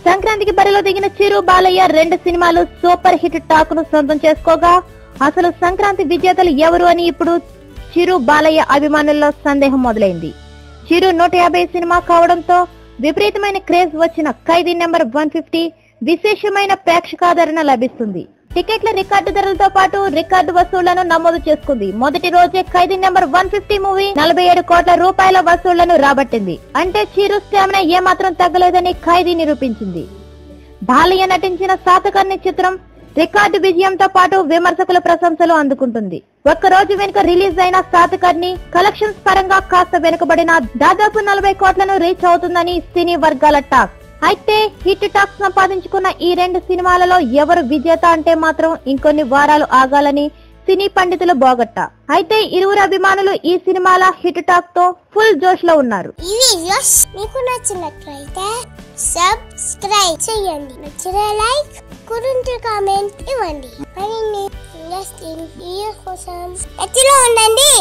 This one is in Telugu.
సంక్రాంతికి బరిలో దిగిన చిరు బాలయ్య 2 సినిమాలు సూపర్ హిట్ టాక్ ను సొంతం చేసుకోగా అసలు సంక్రాంతి విజేతలు ఎవరు అని ఇప్పుడు చిరు బాలయ్య అభిమానుల్లో సందేహం మొదలైంది. చిరు 150 సినిమా కావడంతో విపరీతమైన క్రేజ్ వచ్చిన ఖైదీ నెంబర్ 150 విశేషమైన ప్రేక్షకాదరణ లభిస్తుంది. టికెట్ల రికార్డు ధరలతో పాటు రికార్డు వసూళ్లను నమోదు చేసుకుంది. మొదటి రోజే ఖైదీ నెంబర్ 150 మూవీ 47 కోట్ల రూపాయల వసూళ్లను రాబట్టింది. అంటే చిరు స్టామినా ఏమాత్రం తగ్గలేదని ఖైదీ నిరూపించింది. బాలయ్య నటించిన సాతకర్ణి చిత్రం రికార్డు విజయంతో పాటు విమర్శకుల ప్రశంసలు అందుకుంటుంది. ఒక్క రోజు వెనుక రిలీజ్ అయిన సాతకర్ణి కలెక్షన్స్ పరంగా కాస్త వెనుకబడిన దాదాపు 40 కోట్లను రీచ్ అవుతుందని సినీ వర్గాల టాక్. అయితే హిట్ టాక్ సంపాదించుకున్న ఈ 2 సినిమాలలో ఎవరు విజేత అంటే మాత్రం ఇంకొన్ని వారాలు ఆగాలని సినీ పండితులు బోగట్ట. అయితే ఇరువురు అభిమానులు ఈ సినిమాల హిట్ టాక్ తో ఫుల్ జోష్ లో ఉన్నారు. ఈ వీడియోస్ మీకు నచ్చినట్లయితే సబ్స్క్రైబ్ చేయండి, నచ్చితే లైక్, కుదిరితే కామెంట్ ఇవ్వండి. మరిన్ని ఇంట్రెస్టింగ్ వీడియోస్ కోసం టచ్లో ఉండండి.